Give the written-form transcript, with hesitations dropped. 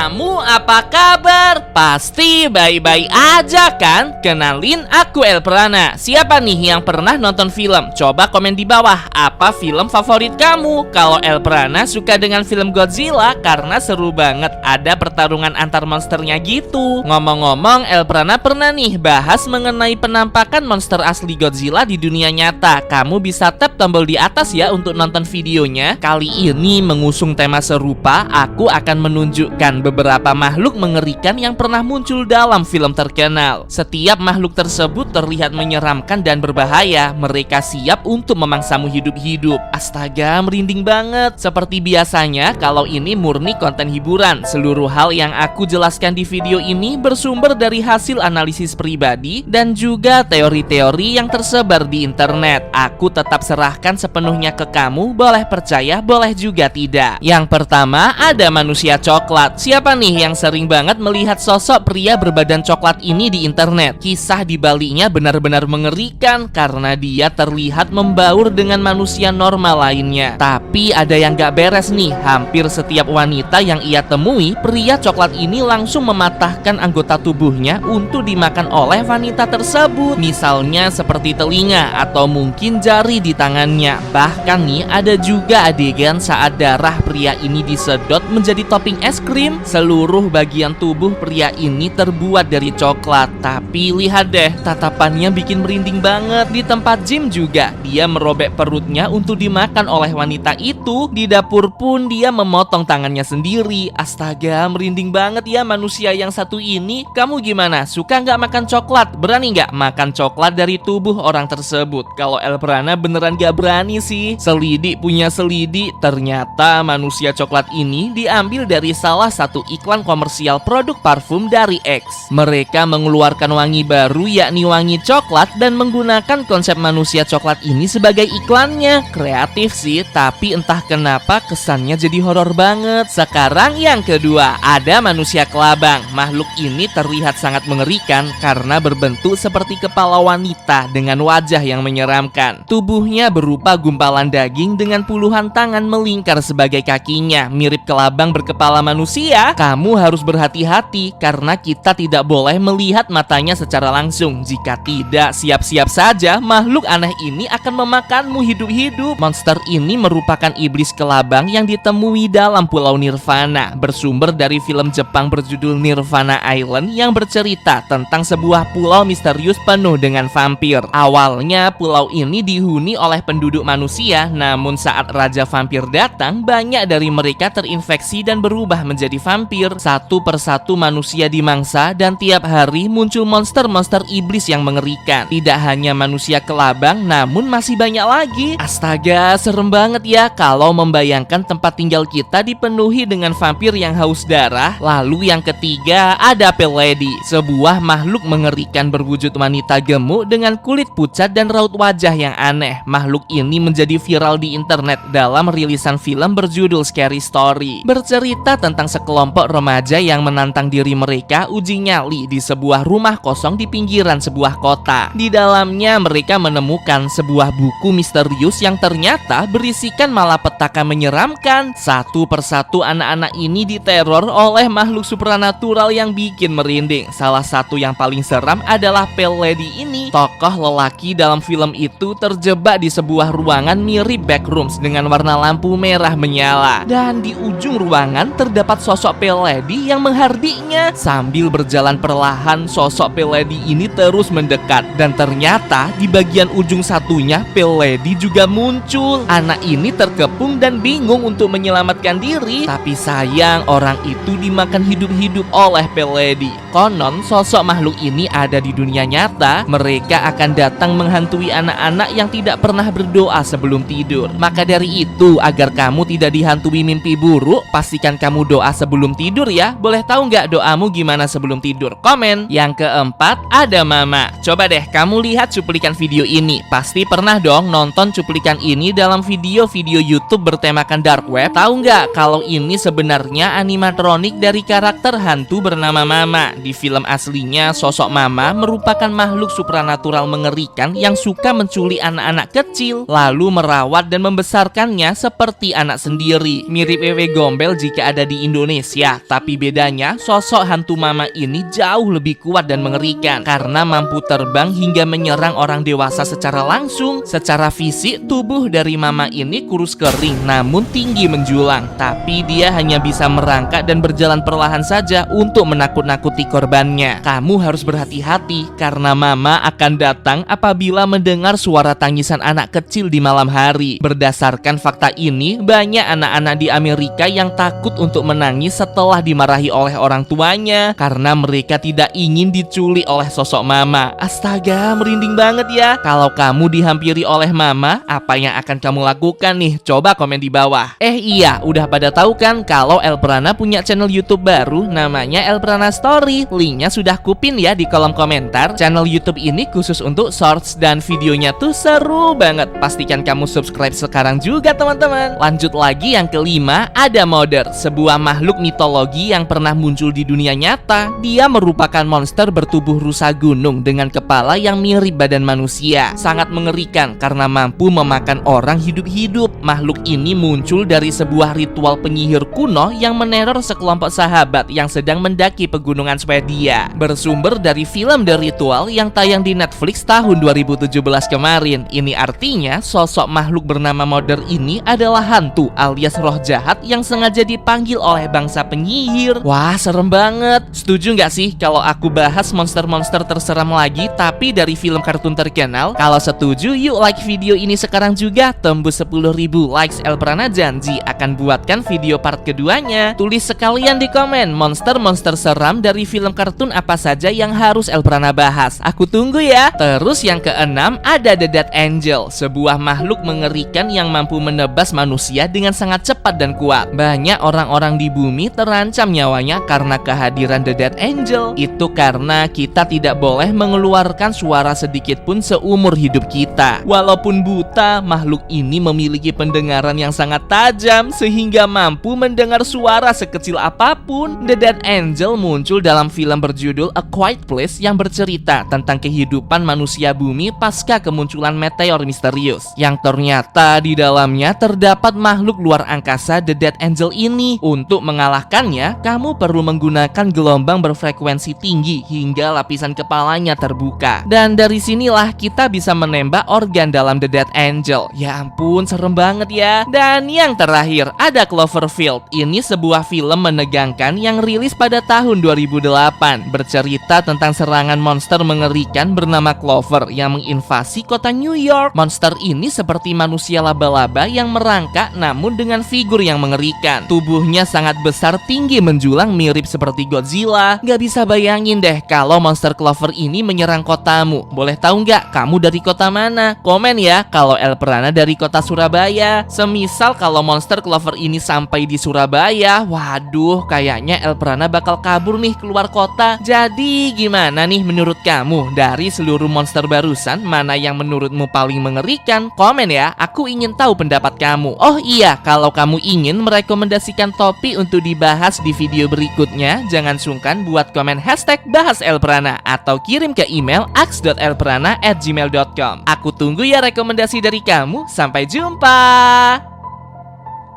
kamu apa kabar? Pasti baik-baik aja kan? Kenalin, aku Elprana. Siapa nih yang pernah nonton film? Coba komen di bawah, apa film favorit kamu? Kalau Elprana suka dengan film Godzilla karena seru banget, ada pertarungan antar monsternya gitu. Ngomong-ngomong, Elprana pernah nih bahas mengenai penampakan monster asli Godzilla di dunia nyata. Kamu bisa tap tombol di atas ya untuk nonton videonya. Kali ini mengusung tema serupa, aku akan menunjukkan beberapa makhluk mengerikan yang pernah muncul dalam film terkenal. Setiap makhluk tersebut terlihat menyeramkan dan berbahaya. Mereka siap untuk memangsamu hidup-hidup. Astaga, merinding banget. Seperti biasanya, kalau ini murni konten hiburan. Seluruh hal yang aku jelaskan di video ini bersumber dari hasil analisis pribadi dan juga teori-teori yang tersebar di internet. Aku tetap serahkan sepenuhnya ke kamu, boleh percaya, boleh juga tidak. Yang pertama, ada manusia coklat. Siapa nih yang sering banget melihat sosok pria berbadan coklat ini di internet? Kisah di baliknya benar-benar mengerikan karena dia terlihat membaur dengan manusia normal lainnya. Tapi ada yang gak beres nih. Hampir setiap wanita yang ia temui, pria coklat ini langsung mematahkan anggota tubuhnya untuk dimakan oleh wanita tersebut. Misalnya seperti telinga atau mungkin jari di tangannya. Bahkan nih ada juga adegan saat darah pria ini disedot menjadi topping es krim. Seluruh bagian tubuh pria ini terbuat dari coklat. Tapi lihat deh, tatapannya bikin merinding banget. Di tempat gym juga, dia merobek perutnya untuk dimakan oleh wanita itu. Di dapur pun dia memotong tangannya sendiri. Astaga, merinding banget ya manusia yang satu ini. Kamu gimana? Suka nggak makan coklat? Berani nggak makan coklat dari tubuh orang tersebut? Kalau Elprana beneran gak berani sih. Selidik punya selidik, ternyata manusia coklat ini diambil dari salah satu iklan komersial produk parfum dari X. Mereka mengeluarkan wangi baru yakni wangi coklat dan menggunakan konsep manusia coklat ini sebagai iklannya. Kreatif sih, tapi entah kenapa kesannya jadi horor banget. Sekarang yang kedua, ada manusia kelabang. Makhluk ini terlihat sangat mengerikan karena berbentuk seperti kepala wanita dengan wajah yang menyeramkan. Tubuhnya berupa gumpalan daging dengan puluhan tangan melingkar sebagai kakinya, mirip kelabang berkepala manusia. Kamu harus berhati-hati karena kita tidak boleh melihat matanya secara langsung. Jika tidak, siap-siap saja makhluk aneh ini akan memakanmu hidup-hidup. Monster ini merupakan iblis kelabang yang ditemui dalam Pulau Nirvana, bersumber dari film Jepang berjudul Nirvana Island yang bercerita tentang sebuah pulau misterius penuh dengan vampir. Awalnya pulau ini dihuni oleh penduduk manusia, namun saat Raja Vampir datang, banyak dari mereka terinfeksi dan berubah menjadi vampir. Satu persatu manusia dimangsa dan tiap hari muncul monster-monster iblis yang mengerikan. Tidak hanya manusia kelabang, namun masih banyak lagi. Astaga, serem banget ya kalau membayangkan tempat tinggal kita dipenuhi dengan vampir yang haus darah. Lalu yang ketiga, ada Pale Lady, sebuah makhluk mengerikan berwujud wanita gemuk dengan kulit pucat dan raut wajah yang aneh. Makhluk ini menjadi viral di internet dalam rilisan film berjudul Scary Story. Bercerita tentang sekelompok remaja yang menantang diri mereka uji nyali di sebuah rumah kosong di pinggiran sebuah kota. Di dalamnya mereka menemukan sebuah buku misterius yang ternyata berisikan malapetaka menyeramkan. Satu persatu anak-anak ini diteror oleh makhluk supranatural yang bikin merinding. Salah satu yang paling seram adalah Pale Lady ini. Tokoh lelaki dalam film itu terjebak di sebuah ruangan mirip backrooms dengan warna lampu merah menyala. Dan di ujung ruangan terdapat sosok Pale Lady yang menghardiknya. Sambil berjalan perlahan, sosok Pale Lady ini terus mendekat. Dan ternyata di bagian ujung satunya Pale Lady juga muncul. Anak ini terkepung dan bingung untuk menyelamatkan diri. Tapi sayang, orang itu dimakan hidup-hidup oleh Pale Lady. Konon sosok makhluk ini ada di dunia nyata. Mereka akan datang menghantui anak-anak yang tidak pernah berdoa sebelum tidur. Maka dari itu, agar kamu tidak dihantui mimpi buruk, pastikan kamu doa sebelum tidur ya. Boleh tahu nggak doamu gimana sebelum tidur? Komen. Yang keempat, ada Mama. Coba deh kamu lihat cuplikan video ini. Pasti pernah dong nonton cuplikan ini dalam video-video YouTube bertemakan dark web. Tahu nggak kalau ini sebenarnya animatronik dari karakter hantu bernama Mama. Di film aslinya, sosok Mama merupakan makhluk supranatural mengerikan yang suka menculik anak-anak kecil, lalu merawat dan membesarkannya seperti anak sendiri. Mirip Wewe Gombel jika ada di Indonesia, tapi Tapi bedanya, sosok hantu mama ini jauh lebih kuat dan mengerikan karena mampu terbang hingga menyerang orang dewasa secara langsung. Secara fisik, tubuh dari mama ini kurus kering namun tinggi menjulang. Tapi dia hanya bisa merangkak dan berjalan perlahan saja untuk menakut-nakuti korbannya. Kamu harus berhati-hati karena mama akan datang apabila mendengar suara tangisan anak kecil di malam hari. Berdasarkan fakta ini, banyak anak-anak di Amerika yang takut untuk menangis setelah dimarahi oleh orang tuanya karena mereka tidak ingin diculik oleh sosok mama. Astaga, merinding banget ya. Kalau kamu dihampiri oleh mama, apa yang akan kamu lakukan nih? Coba komen di bawah. Iya, udah pada tahu kan kalau Elprana punya channel YouTube baru namanya Elprana Story. Linknya sudah kupin ya di kolom komentar. Channel YouTube ini khusus untuk shorts dan videonya tuh seru banget. Pastikan kamu subscribe sekarang juga teman-teman. Lanjut lagi yang kelima, ada Mother, sebuah makhluk mitologi yang pernah muncul di dunia nyata. Dia merupakan monster bertubuh rusa gunung dengan kepala yang mirip badan manusia. Sangat mengerikan karena mampu memakan orang hidup-hidup. Makhluk ini muncul dari sebuah ritual penyihir kuno yang meneror sekelompok sahabat yang sedang mendaki pegunungan Swedia. Bersumber dari film The Ritual yang tayang di Netflix tahun 2017 kemarin. Ini artinya sosok makhluk bernama Mother ini adalah hantu alias roh jahat yang sengaja dipanggil oleh bangsa penyihir. Wah, serem banget. Setuju nggak sih kalau aku bahas monster-monster terseram lagi tapi dari film kartun terkenal? Kalau setuju, yuk like video ini sekarang juga. Tembus 10.000 likes, Elprana janji akan buatkan video part keduanya. Tulis sekalian di komen monster-monster seram dari film kartun apa saja yang harus Elprana bahas. Aku tunggu ya. Terus yang keenam, ada The Dead Angel, sebuah makhluk mengerikan yang mampu menebas manusia dengan sangat cepat dan kuat. Banyak orang-orang di bumi terancam nyawanya karena kehadiran The Dead Angel. Itu karena kita tidak boleh mengeluarkan suara sedikit pun seumur hidup kita. Walaupun buta, makhluk ini memiliki pendengaran yang sangat tajam sehingga mampu mendengar suara sekecil apapun. The Dead Angel muncul dalam film berjudul A Quiet Place yang bercerita tentang kehidupan manusia bumi pasca kemunculan meteor misterius, yang ternyata di dalamnya terdapat makhluk luar angkasa The Dead Angel ini. Untuk mengalahkannya, kamu perlu menggunakan gelombang berfrekuensi tinggi hingga lapisan kepalanya terbuka. Dan dari sinilah kita bisa menembak organ dalam The Dead Angel. Ya ampun, serem banget ya. Dan yang terakhir, ada Cloverfield. Ini sebuah film menegangkan yang rilis pada tahun 2008. Bercerita tentang serangan monster mengerikan bernama Clover yang menginvasi kota New York. Monster ini seperti manusia laba-laba yang merangkak namun dengan figur yang mengerikan. Tubuhnya sangat besar, tinggi menjulang mirip seperti Godzilla. Gak bisa bayangin deh kalau monster Clover ini menyerang kotamu. Boleh tahu nggak kamu dari kota mana? Komen ya kalau Elprana dari kota Surabaya. Semisal kalau monster Clover ini sampai di Surabaya, waduh, kayaknya Elprana bakal kabur nih keluar kota. Jadi gimana nih menurut kamu? Dari seluruh monster barusan, mana yang menurutmu paling mengerikan? Komen ya, aku ingin tahu pendapat kamu. Oh iya, kalau kamu ingin merekomendasikan topik untuk dibahas di video berikutnya, jangan sungkan buat komen hashtag bahas Elprana atau kirim ke email aks.elprana@gmail.com. Aku tunggu ya rekomendasi dari kamu. Sampai jumpa.